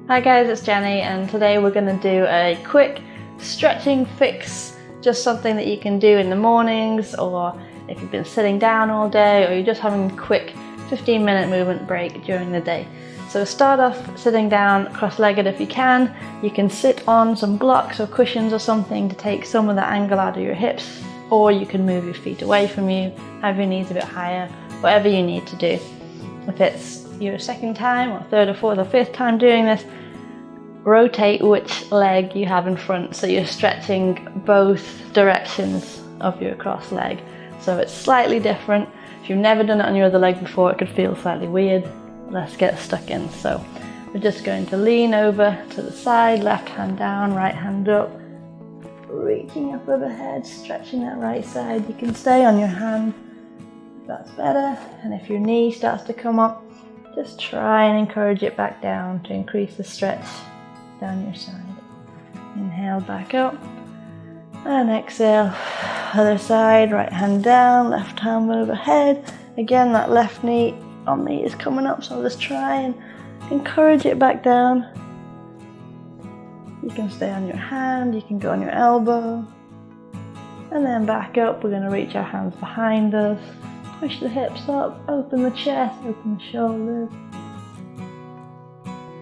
Hi guys, it's Jenny, and today we're going to do a quick stretching fix, just something that you can do in the mornings, or if you've been sitting down all day, or you're just having a quick 15-minute movement break during the day. So start off sitting down cross-legged if you can. You can sit on some blocks or cushions or something to take some of the angle out of your hips, or you can move your feet away from you, have your knees a bit higher, whatever you need to do. If it's your second time or third or fourth or fifth time doing this, rotate which leg you have in front so you're stretching both directions of your cross leg. So it's slightly different. If you've never done it on your other leg before, it could feel slightly weird. Let's get stuck in. So we're just going to lean over to the side, left hand down, right hand up, reaching up overhead, stretching that right side. You can stay on your hand if that's better, and if your knee starts to come up, just try and encourage it back down to increase the stretch down your side. Inhale back up and exhale, other side, right hand down, left hand overhead. Again, that left knee on me is coming up, so I'll just try and encourage it back down. You can stay on your hand, you can go on your elbow, and then back up. We're going to reach our hands behind us, push the hips up, open the chest, open the shoulders.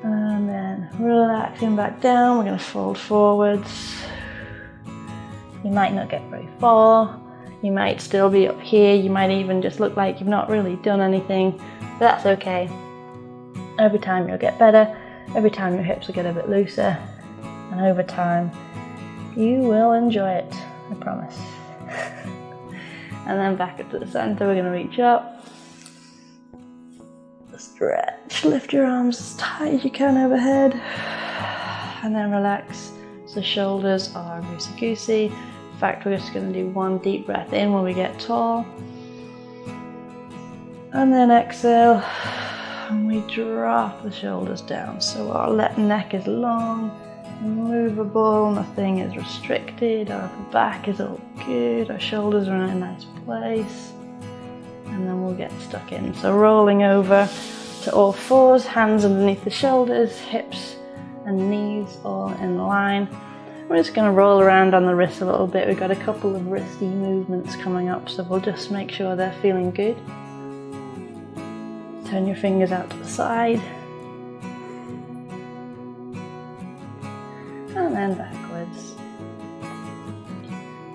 And then relaxing back down, we're going to fold forwards. You might not get very far, you might still be up here, you might even just look like you've not really done anything, but that's okay. Over time you'll get better, every time your hips will get a bit looser, and over time you will enjoy it, I promise. And then back up to the center, we're going to reach up. Stretch, lift your arms as tight as you can overhead, and then relax. So shoulders are loosey-goosey. In fact, we're just going to do one deep breath in when we get tall, and then exhale, and we drop the shoulders down. So our neck is long, movable, nothing is restricted, our upper back is all good, our shoulders are in a nice place. And then we'll get stuck in. So rolling over to all fours, hands underneath the shoulders, hips and knees all in line. We're just going to roll around on the wrists a little bit. We've got a couple of wristy movements coming up, so we'll just make sure they're feeling good. Turn your fingers out to the side. And then backwards.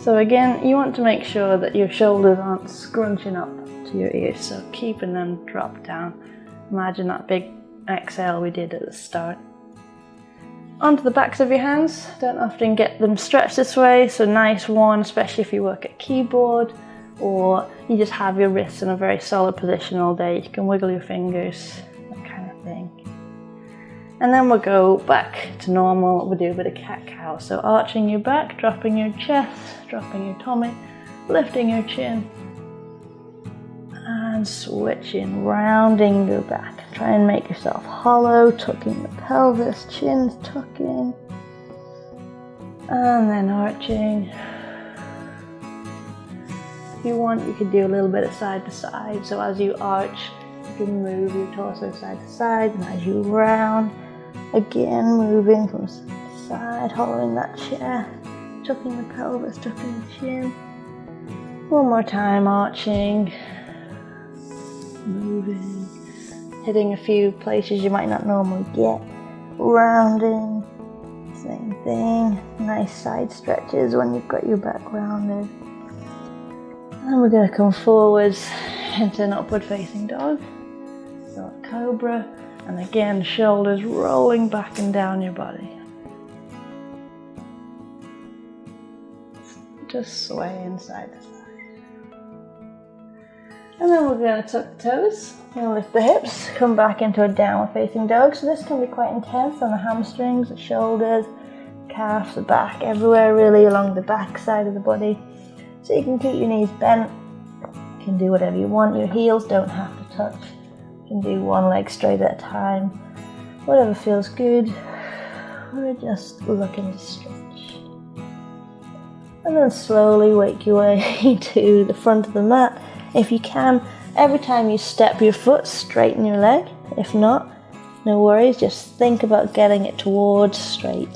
So again, you want to make sure that your shoulders aren't scrunching up to your ears, so keeping them dropped down. Imagine that big exhale we did at the start. Onto the backs of your hands. Don't often get them stretched this way, so nice one, especially if you work at keyboard or you just have your wrists in a very solid position all day. You can wiggle your fingers, that kind of thing. And then we'll go back to normal. We'll do a bit of cat-cow. So arching your back, dropping your chest, dropping your tummy, lifting your chin, and switching, rounding your back. Try and make yourself hollow, tucking the pelvis, chin's tucking, and then arching. If you want, you could do a little bit of side to side. So as you arch, you can move your torso side to side, and as you round, again moving from side to side, hollowing that chest, tucking the pelvis, tucking the chin. One more time, arching, moving, hitting a few places you might not normally get, rounding, same thing, nice side stretches when you've got your back rounded. And we're going to come forwards into an upward facing dog, so a cobra, and again shoulders rolling back and down your body. Just swaying side to side. And then we're going to tuck the toes, we're going to lift the hips, come back into a downward facing dog. So this can be quite intense on the hamstrings, the shoulders, calves, the back, everywhere really along the back side of the body. So you can keep your knees bent, you can do whatever you want, your heels don't have to touch. You can do one leg straight at a time, whatever feels good. We're just looking to stretch. And then slowly wake your way to the front of the mat. If you can, every time you step your foot, straighten your leg. If not, No worries, just think about getting it towards straight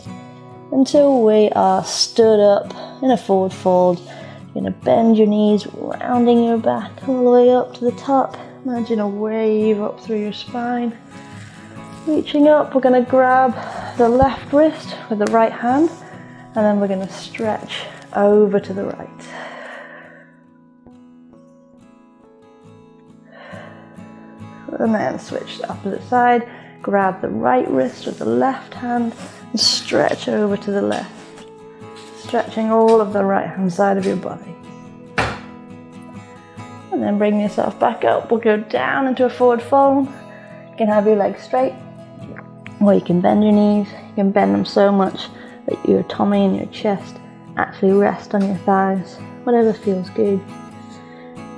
until we are stood up in a forward fold. You're going to bend your knees, rounding your back all the way up to the top. Imagine a wave up through your spine. Reaching up, we're going to grab the left wrist with the right hand, and then we're going to stretch over to the right. And then switch the opposite side, grab the right wrist with the left hand and stretch over to the left, stretching all of the right hand side of your body. And then bring yourself back up. We'll go down into a forward fold. You can have your legs straight, or you can bend your knees. You can bend them so much that your tummy and your chest actually rest on your thighs, whatever feels good.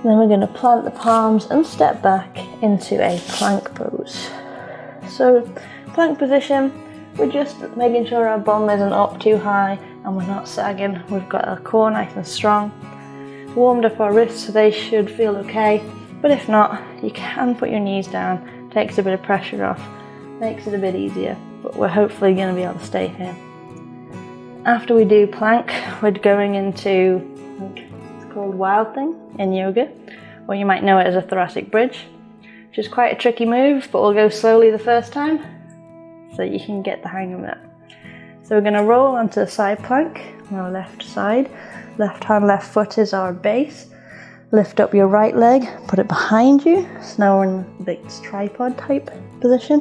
Then we're going to plant the palms and step back into a plank pose. So plank position, we're just making sure our bum isn't up too high and we're not sagging. We've got our core nice and strong. Warmed up our wrists, so they should feel okay. But if not, you can put your knees down. Takes a bit of pressure off, makes it a bit easier. But we're hopefully going to be able to stay here. After we do plank, we're going into called Wild Thing in yoga, or you might know it as a thoracic bridge, which is quite a tricky move, but we'll go slowly the first time so you can get the hang of it. So we're going to roll onto the side plank on our left side. Left hand, left foot is our base. Lift up your right leg, put it behind you. So now we're in this tripod type position.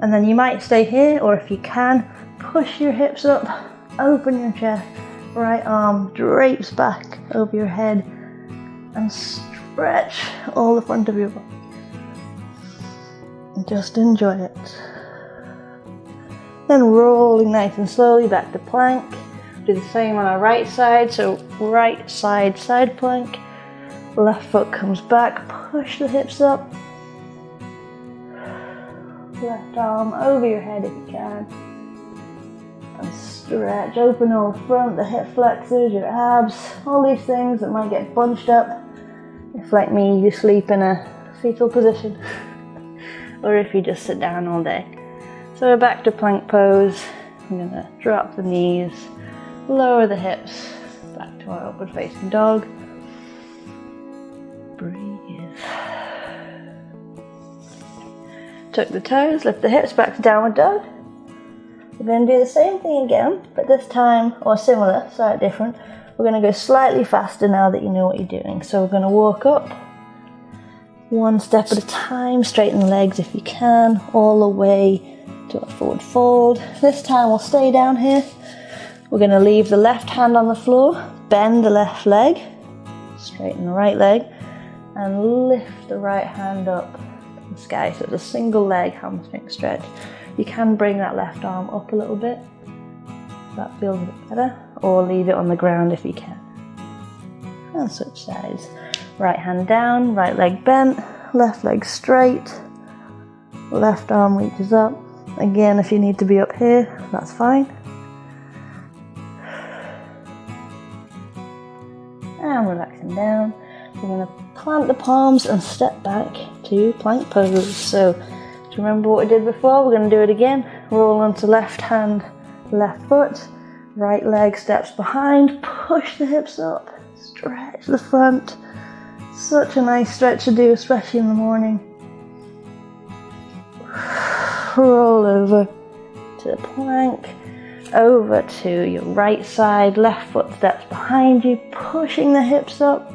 And then you might stay here, or if you can, push your hips up, open your chest. Right arm drapes back over your head and stretch all the front of your body. And just enjoy it. Then rolling nice and slowly back to plank. Do the same on our right side, so right side, side plank. Left foot comes back, push the hips up. Left arm over your head if you can. And stretch, open all front, the hip flexors, your abs, all these things that might get bunched up. If like me, you sleep in a fetal position, or if you just sit down all day. So we're back to plank pose. I'm gonna drop the knees, lower the hips, back to our upward facing dog. Breathe. Tuck the toes, lift the hips back to downward dog. We're going to do the same thing again, but this time, or similar, slightly different. We're going to go slightly faster now that you know what you're doing. So we're going to walk up, one step at a time, straighten the legs if you can, all the way to a forward fold. This time we'll stay down here. We're going to leave the left hand on the floor, bend the left leg, straighten the right leg, and lift the right hand up to the sky. So it's a single leg hamstring stretch. You can bring that left arm up a little bit, if that feels a bit better, or leave it on the ground if you can. And switch sides. Right hand down, right leg bent, left leg straight, left arm reaches up. Again, if you need to be up here, that's fine. And relaxing down. We're going to plant the palms and step back to plank pose. So, do you remember what we did before? We're going to do it again. Roll onto left hand, left foot, right leg steps behind, push the hips up, stretch the front. Such a nice stretch to do, especially in the morning. Roll over to the plank, over to your right side, left foot steps behind you, pushing the hips up.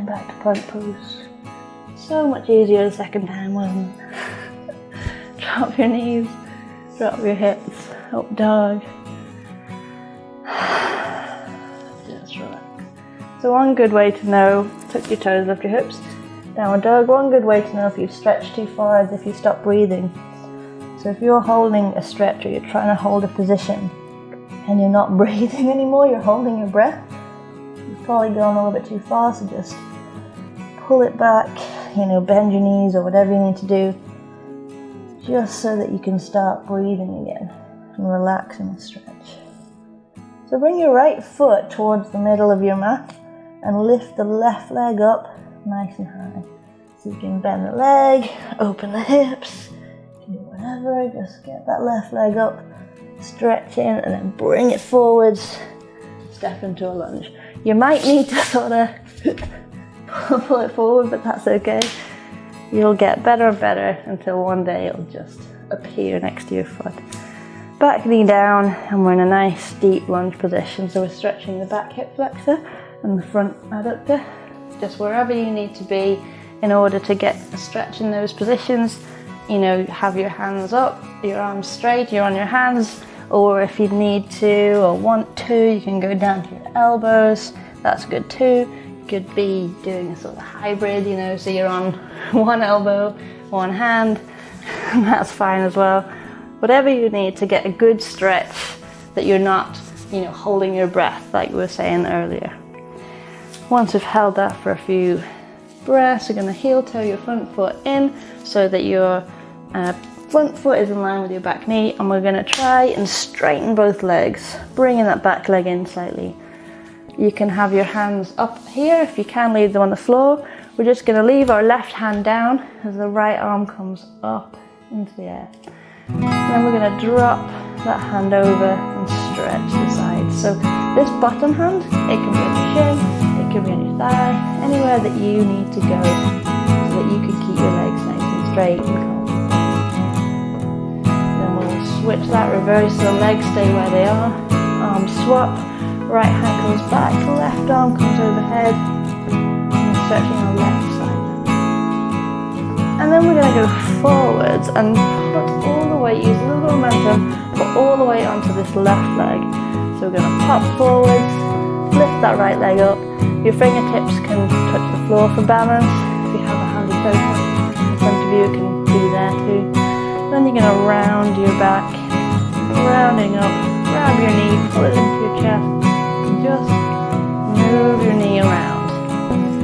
Back to plank pose. So much easier the second time, wasn't it? Drop your knees, drop your hips, up dog. Just relax. So one good way to know, tuck your toes, lift your hips, downward dog. One good way to know if you've stretched too far is if you stop breathing. So if you're holding a stretch or you're trying to hold a position and you're not breathing anymore, you're holding your breath, you've probably gone a little bit too far, so just pull it back, bend your knees or whatever you need to do, just so that you can start breathing again and relax and stretch. So bring your right foot towards the middle of your mat and lift the left leg up nice and high. So you can bend the leg, open the hips, do whatever, just get that left leg up, stretch in, and then bring it forwards, step into a lunge. You might need to sort of pull it forward, but that's okay. You'll get better and better until one day it'll just appear next to your foot. Back knee down, and we're in a nice deep lunge position. So we're stretching the back hip flexor and the front adductor, just wherever you need to be in order to get a stretch in those positions. You know, have your hands up, your arms straight, you're on your hands, or if you need to or want to, you can go down to your elbows. That's good too. You could be doing a sort of hybrid, you know, so you're on one elbow, one hand, and that's fine as well. Whatever you need to get a good stretch that you're not, you know, holding your breath like we were saying earlier. Once we've held that for a few breaths, we're going to heel toe your front foot in so that your front foot is in line with your back knee, and we're going to try and straighten both legs, bringing that back leg in slightly. You can have your hands up here, if you can leave them on the floor. We're just going to leave our left hand down as the right arm comes up into the air. And then we're going to drop that hand over and stretch the sides. So this bottom hand, it can be on your shin, it can be on your thigh, anywhere that you need to go so that you can keep your legs nice and straight and calm. Then we'll switch that, reverse, so the legs stay where they are. Arm swap, right hand goes back, left arm comes overhead, and we're stretching our left side. And then we're going to go forwards and put all the weight, use a little momentum, put all the weight onto this left leg. So we're going to pop forwards, lift that right leg up. Your fingertips can touch the floor for balance. If you have a handy sofa in front of you, it can be there too. Then you're going to round your back, rounding up, grab your knee, pull it into your chest, and just move your knee around.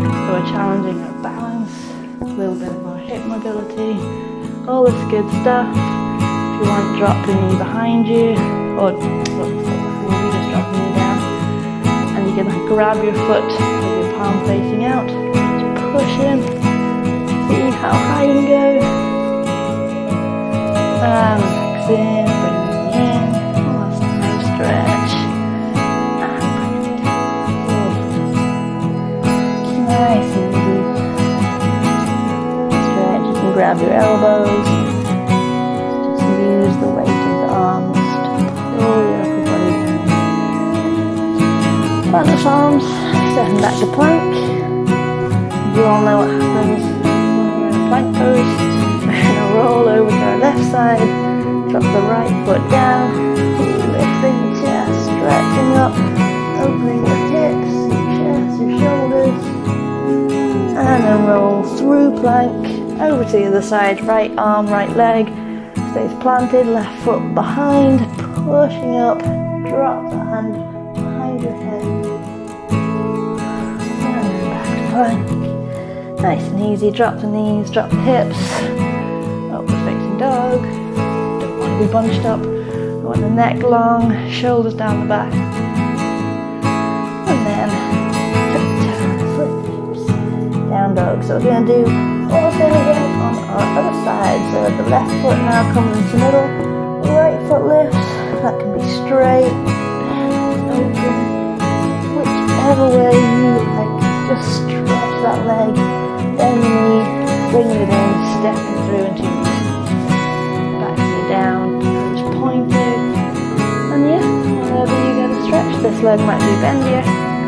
So we're challenging our balance, a little bit of our hip mobility, all this good stuff. If you want, drop the knee behind you, or you just drop the knee down, and you can grab your foot with your palm facing out, just push in, see how high you can go, and relax in, bring the knee in, last time stretch, and bring it down. Nice and easy. Stretch, you can grab your elbows, just use the weight of the arms to pull your upper body down. Balance arms, stepping back to plank. You all know what happens when we're in plank pose. We're going to roll over to our left side, drop the right foot down, lifting the chest, stretching up, opening your hips, your chest, your shoulders, and then roll through plank, over to the other side, right arm, right leg, stays planted, left foot behind, pushing up, drop the hand behind your head, and then back to plank. Nice and easy, drop the knees, drop the hips, upward facing dog, don't want to be bunched up, we want the neck long, shoulders down the back, and then down dog. So we're going to do all the same again on our other side. So the left foot now comes into the middle, right foot lifts, that can be straight, open, whichever way you like. Just stretch that leg, bend the knee, bring it in, stepping through into your knee. Back knee down, toes pointed, and yeah, whenever you get a stretch, this leg might be bendier,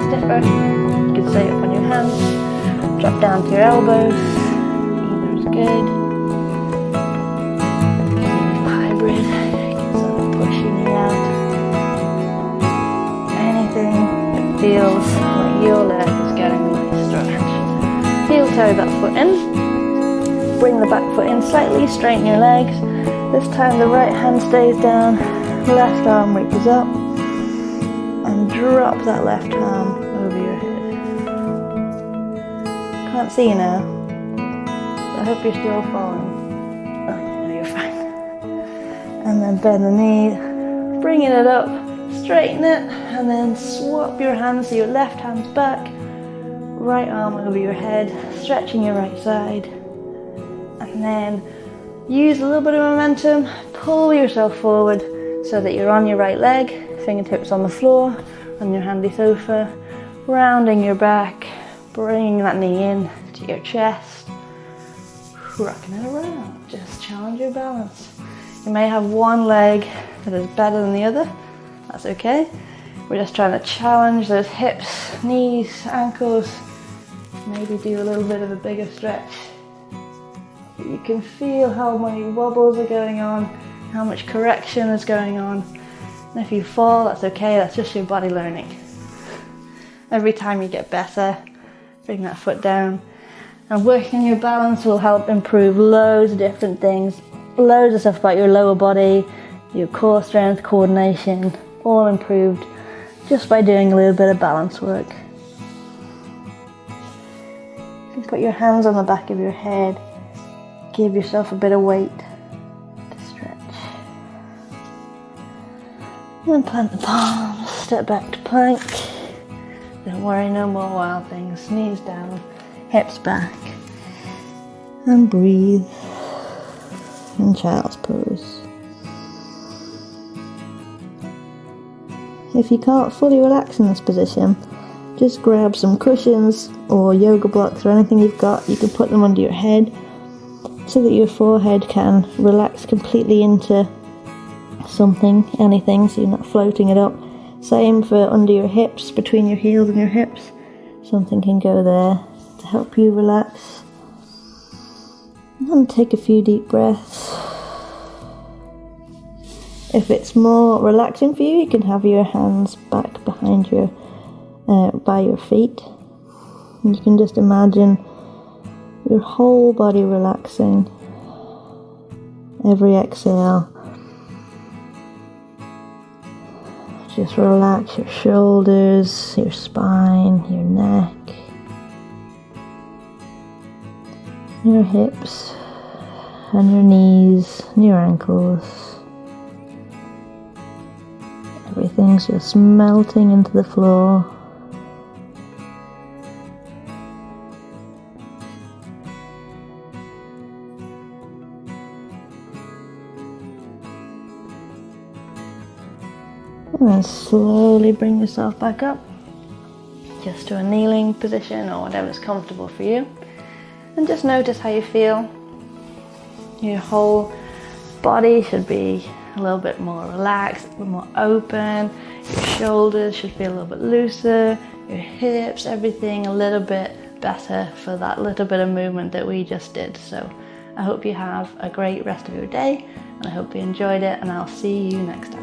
stiffer, you can stay up on your hands. Drop down to your elbows, either is good. Hybrid, you can sort of push your knee out. Anything that feels like your leg is getting a nice stretch. Heel toe that foot in, bring the back foot in slightly, straighten your legs. This time the right hand stays down, left arm reaches up, and drop that left arm over your head. Can't see you now. I hope you're still following. Oh, no, you're fine. And then bend the knee, bringing it up, straighten it, and then swap your hands so your left hand's back, right arm over your head, stretching your right side. And then use a little bit of momentum, pull yourself forward so that you're on your right leg, fingertips on the floor, on your handy sofa, rounding your back, bringing that knee in to your chest, rocking it around. Just challenge your balance. You may have one leg that is better than the other, that's okay. We're just trying to challenge those hips, knees, ankles, maybe do a little bit of a bigger stretch. You can feel how many wobbles are going on, how much correction is going on. And if you fall, that's okay, that's just your body learning. Every time you get better, bring that foot down. And working your balance will help improve loads of different things. Loads of stuff about your lower body, your core strength, coordination, all improved just by doing a little bit of balance work. You can put your hands on the back of your head. Give yourself a bit of weight to stretch. And plant the palms, step back to plank. Don't worry, no more wild things. Knees down, hips back. And breathe. And child's pose. If you can't fully relax in this position, just grab some cushions or yoga blocks or anything you've got. You can put them under your head so that your forehead can relax completely into something, anything, so you're not floating it up. Same for under your hips, between your heels and your hips. Something can go there to help you relax. And take a few deep breaths. If it's more relaxing for you, you can have your hands back behind your, by your feet. And you can just imagine your whole body relaxing. Every exhale. Just relax your shoulders, your spine, your neck, your hips, and your knees, and your ankles. Everything's just melting into the floor. And then slowly bring yourself back up, just to a kneeling position or whatever's comfortable for you. And just notice how you feel. Your whole body should be a little bit more relaxed, a bit more open. Your shoulders should feel a little bit looser. Your hips, everything a little bit better for that little bit of movement that we just did. So I hope you have a great rest of your day, and I hope you enjoyed it, and I'll see you next time.